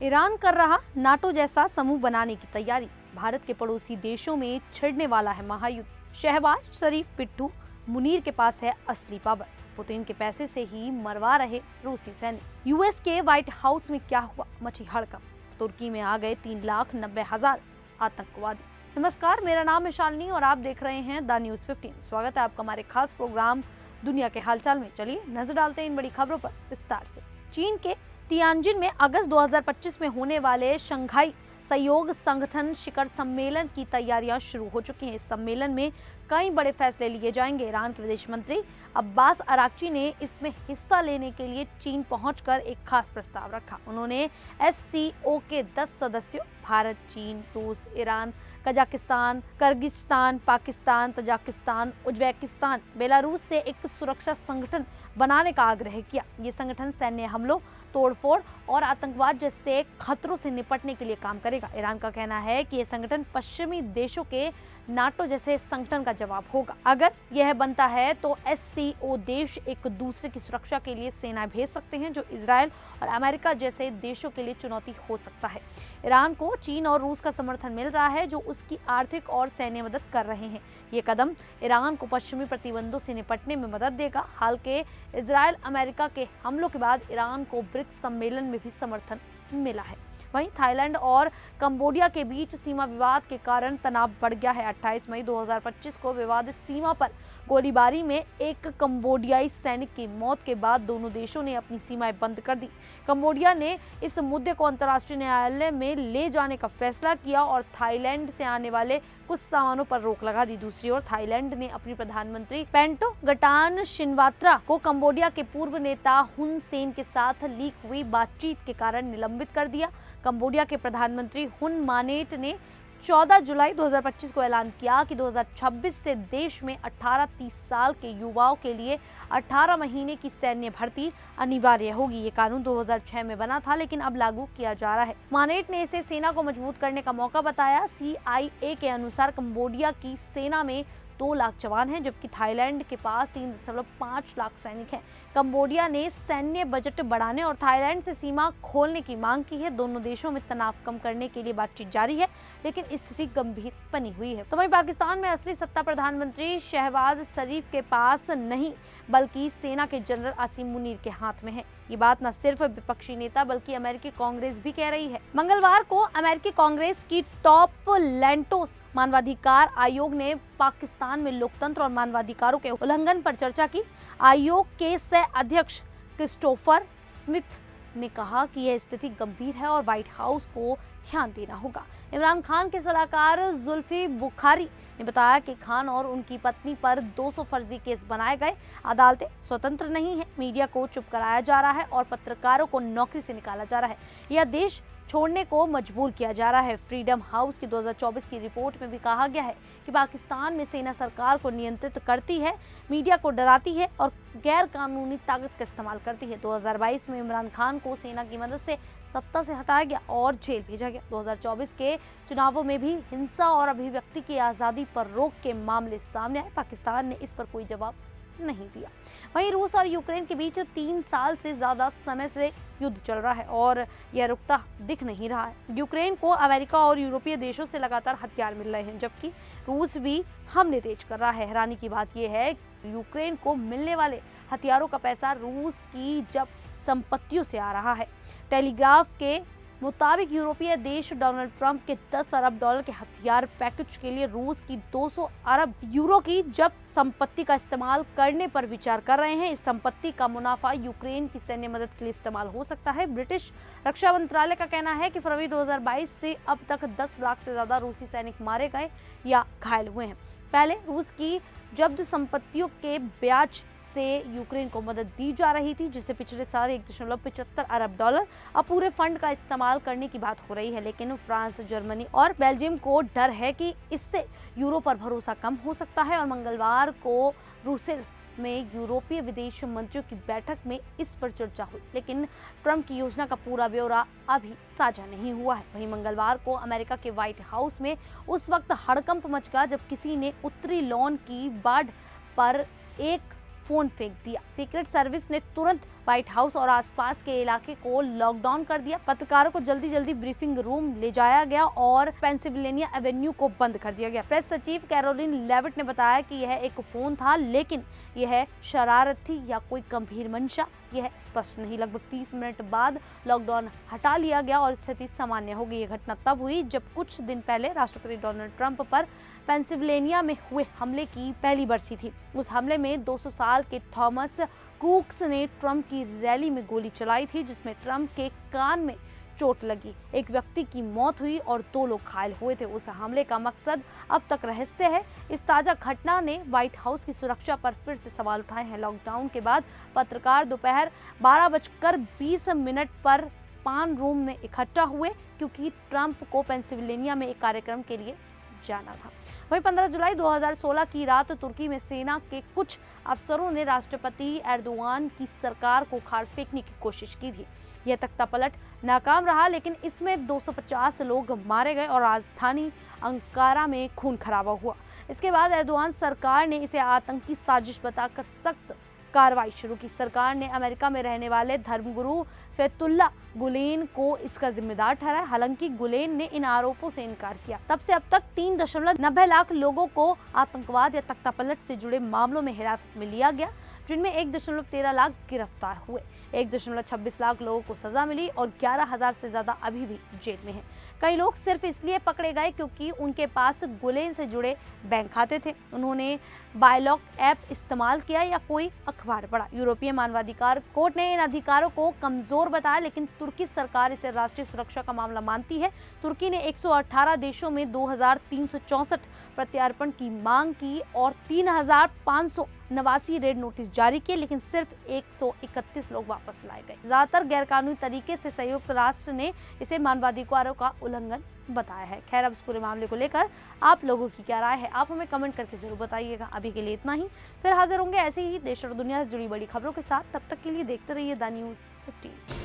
Iran कर रहा NATO जैसा समूह बनाने की तैयारी। भारत के पड़ोसी देशों में छिड़ने वाला है महायुद्ध। शहबाज शरीफ पिट्ठू मुनीर के पास है असली पावर। पुतिन के पैसे से ही मरवा रहे रूसी सैनिक। यूएस के व्हाइट हाउस में क्या हुआ, मची हड़कंप। तुर्की में आ गए 3,90,000 आतंकवादी। नमस्कार, मेरा नाम है शालिनी और आप देख रहे हैं द न्यूज़ 15। स्वागत है आपका हमारे खास प्रोग्राम दुनिया के हालचाल में। चलिए नजर डालते हैं इन बड़ी खबरों पर विस्तार से। चीन के तियानजिन में अगस्त 2025 में होने वाले शंघाई सहयोग संगठन शिखर सम्मेलन की तैयारियां शुरू हो चुकी हैं। इस सम्मेलन में कई बड़े फैसले लिए जाएंगे। ईरान के विदेश मंत्री अब्बास अराक्ची ने इसमें हिस्सा लेने के लिए चीन पहुंचकर एक खास प्रस्ताव रखा। उन्होंने एससीओ के 10 सदस्यों भारत, चीन, रूस, Iran, Kazakhstan, Kyrgyzstan, Pakistan, Tajikistan, Uzbekistan, Belarus से एक सुरक्षा संगठन बनाने का आग्रह किया। ये संगठन सैन्य हमलों, तोड़फोड़ और आतंकवाद जैसे खतरों से निपटने के लिए काम करेगा। ईरान का कहना है कि यह संगठन पश्चिमी देशों के नाटो जैसे संगठन का जवाब होगा। अगर यह बनता है तो एससीओ देश एक दूसरे की सुरक्षा के लिए सेना भेज सकते हैं, जो इजरायल और अमेरिका जैसे देशों के लिए चुनौती हो सकता है। ईरान को चीन और रूस का समर्थन मिल रहा है, जो उसकी आर्थिक और सैन्य मदद कर रहे हैं। ये कदम ईरान को पश्चिमी प्रतिबंधों से निपटने में मदद देगा। हाल के इजरायल अमेरिका के हमलों के बाद ईरान को ब्रिक्स सम्मेलन में भी समर्थन मिला है। वहीं थाईलैंड और कंबोडिया के बीच सीमा विवाद के कारण तनाव बढ़ गया है। 28 मई 2025 को विवादित सीमा पर गोलीबारी में एक कंबोडियाई सैनिक की मौत के बाद दोनों देशों ने अपनी सीमाएं बंद कर दी। कंबोडिया ने इस मुद्दे को अंतर्राष्ट्रीय न्यायालय में ले जाने का फैसला किया और थाईलैंड से आने वाले कुछ सामानों पर रोक लगा दी। दूसरी ओर थाईलैंड ने अपनी प्रधानमंत्री पेंटो गटान शिनवात्रा को कंबोडिया के पूर्व नेता हुन सेन के साथ लीक हुई बातचीत के कारण निलंबित कर दिया। कंबोडिया के प्रधानमंत्री हुन मानेट ने 14 जुलाई 2025 को ऐलान किया कि 2026 से देश में 18-30 साल के युवाओं के लिए 18 महीने की सैन्य भर्ती अनिवार्य होगी। ये कानून 2006 में बना था, लेकिन अब लागू किया जा रहा है। मानेट ने इसे सेना को मजबूत करने का मौका बताया। CIA के अनुसार कंबोडिया की सेना में 2 लाख जवान हैं, जबकि थाईलैंड के पास 3.5 लाख सैनिक हैं। कंबोडिया ने सैन्य बजट बढ़ाने और थाईलैंड से सीमा खोलने की मांग की है। दोनों देशों में तनाव कम करने के लिए बातचीत जारी है, लेकिन स्थिति गंभीर बनी हुई है। तो वहीं पाकिस्तान में असली सत्ता प्रधानमंत्री शहबाज शरीफ के पास नहीं, बल्कि सेना के जनरल आसिम मुनीर के हाथ में है। ये बात न सिर्फ विपक्षी नेता बल्कि अमेरिकी कांग्रेस भी कह रही है। मंगलवार को अमेरिकी कांग्रेस की टॉप लैंटोस मानवाधिकार आयोग ने पाकिस्तान में लोकतंत्र और मानवाधिकारों के उल्लंघन पर चर्चा की। आयोग के सह अध्यक्ष क्रिस्टोफर स्मिथ ने कहा कि यह स्थिति गंभीर है और व्हाइट हाउस को ध्यान देना होगा। इमरान खान के सलाहकार जुल्फी बुखारी ने बताया कि खान और उनकी पत्नी पर 200 फर्जी केस बनाए गए। अदालतें स्वतंत्र नहीं है, मीडिया को चुप कराया जा रहा है और पत्रकारों को नौकरी से निकाला जा रहा है। यह देश छोड़ने को मजबूर किया जा रहा है। फ्रीडम हाउस की 2024 की रिपोर्ट में भी कहा गया है कि पाकिस्तान में सेना सरकार को नियंत्रित करती है, मीडिया को डराती है और गैर कानूनी ताकत का इस्तेमाल करती है। 2022 में इमरान खान को सेना की मदद से सत्ता से हटाया गया और जेल भेजा गया। 2024 के चुनावों में भी हिंसा और अभिव्यक्ति की आज़ादी पर रोक के मामले सामने आए। पाकिस्तान ने इस पर कोई जवाब नहीं दिया। वहीं रूस और यूक्रेन के बीच 3 साल से ज्यादा समय से युद्ध चल रहा है और यह रुकता दिख नहीं रहा है। यूक्रेन को अमेरिका और यूरोपीय देशों से लगातार हथियार मिल रहे हैं, जबकि रूस भी हमले तेज कर रहा है। हैरानी की बात यह है कि यूक्रेन को मिलने वाले हथियारों का पैसा रूस की जब्त संपत्तियों से आ रहा है। टेलीग्राफ के मुताबिक यूरोपीय देश डोनाल्ड ट्रंप के 10 अरब डॉलर के हथियार पैकेज के लिए रूस की 200 अरब यूरो की जब्त संपत्ति का इस्तेमाल करने पर विचार कर रहे हैं। इस संपत्ति का मुनाफा यूक्रेन की सैन्य मदद के लिए इस्तेमाल हो सकता है। ब्रिटिश रक्षा मंत्रालय का कहना है कि फरवरी 2022 से अब तक 10 लाख से ज्यादा रूसी सैनिक मारे गए या घायल हुए हैं। पहले रूस की जब्त संपत्तियों के ब्याज से यूक्रेन को मदद दी जा रही थी, जिसे पिछले साल 1.75 अरब डॉलर अब पूरे फंड का इस्तेमाल करने की बात हो रही है। लेकिन फ्रांस, जर्मनी और बेल्जियम को डर है कि इससे यूरो पर भरोसा कम हो सकता है और मंगलवार को ब्रुसेल्स में यूरोपीय विदेश मंत्रियों की बैठक में इस पर चर्चा हुई, लेकिन ट्रंप की योजना का पूरा ब्यौरा अभी साझा नहीं हुआ है। वहीं मंगलवार को अमेरिका के व्हाइट हाउस में उस वक्त हड़कंप मच गया जब किसी ने उत्तरी लॉन की बाढ़ पर एक फोन फेंक दिया। सीक्रेट सर्विस ने तुरंत व्हाइट हाउस और आसपास के इलाके को लॉकडाउन कर दिया। पत्रकारों को जल्दी जल्दी ब्रीफिंग रूम ले जाया गया और पेंसिल्वेनिया एवेन्यू को बंद कर दिया गया। प्रेस सचिव कैरोलिन लेविट ने बताया कि यह एक फोन था, लेकिन यह शरारत थी या कोई गंभीर मंशा, यह स्पष्ट नहीं। लगभग 30 मिनट बाद लॉकडाउन हटा लिया गया और स्थिति सामान्य हो गई। यह घटना तब हुई जब कुछ दिन पहले राष्ट्रपति डोनाल्ड ट्रंप पर पेंसिल्वेनिया में हुए हमले की पहली बरसी थी। उस हमले में 200 साल के थॉमस क्रूक्स ने ट्रंप की रैली में गोली चलाई थी, जिसमें ट्रंप के कान में चोट लगी। एक व्यक्ति की मौत हुई और 2 लोग घायल हुए थे। उस हमले का मकसद अब तक रहस्य है। इस ताजा घटना ने व्हाइट हाउस की सुरक्षा पर फिर से सवाल उठाए हैं। लॉकडाउन के बाद पत्रकार दोपहर 12:20 पर पान रूम में इकट्ठा हुए, क्योंकि ट्रंप को पेंसिल्वेनिया में एक कार्यक्रम के लिए जाना था। वहीं 15 जुलाई 2016 की रात तुर्की में सेना के कुछ अफसरों ने राष्ट्रपति एर्दोगान की सरकार को उखाड़ फेंकने की कोशिश की थी। यह तख्तापलट नाकाम रहा, लेकिन इसमें 250 लोग मारे गए और राजधानी अंकारा में खून खराबा हुआ। इसके बाद एर्दोगान सरकार ने इसे आतंकी साजिश बताकर सख्त कार्रवाई शुरू की। सरकार ने अमेरिका में रहने वाले धर्मगुरु फैतुल्ला गुलेन को इसका जिम्मेदार ठहराया। हालांकि गुलेन ने इन आरोपों से इनकार किया। तब से अब तक 3.90 लाख लोगों को आतंकवाद या तख्तापलट से जुड़े मामलों में हिरासत में लिया गया, जिनमें 1.13 लाख गिरफ्तार हुए, 1.26 लाख लोगों को सजा मिली और 11,000 से ज्यादा अभी भी जेल में हैं। कई लोग सिर्फ इसलिए पकड़े गए क्योंकि उनके पास गुलेन से जुड़े बैंक खाते थे, उन्होंने बायलॉक ऐप इस्तेमाल किया या कोई अखबार पढ़ा। यूरोपीय मानवाधिकार कोर्ट ने इन अधिकारों को कमजोर बताया, लेकिन तुर्की सरकार इसे राष्ट्रीय सुरक्षा का मामला मानती है। तुर्की ने 118 देशों में 2,364 प्रत्यार्पण की मांग की और 3,589 रेड नोटिस जारी किए, लेकिन सिर्फ 131 लोग वापस लाए गए। ज्यादातर गैरकानूनी तरीके से संयुक्त राष्ट्र ने इसे मानवाधिकारों का उल्लंघन बताया है। खैर, अब इस पूरे मामले को लेकर आप लोगों की क्या राय है, आप हमें कमेंट करके जरूर बताइएगा। अभी के लिए इतना ही, फिर हाजिर होंगे ऐसे ही देश और दुनिया से जुड़ी बड़ी खबरों के साथ। तब तक के लिए देखते रहिए द न्यूज़ 15।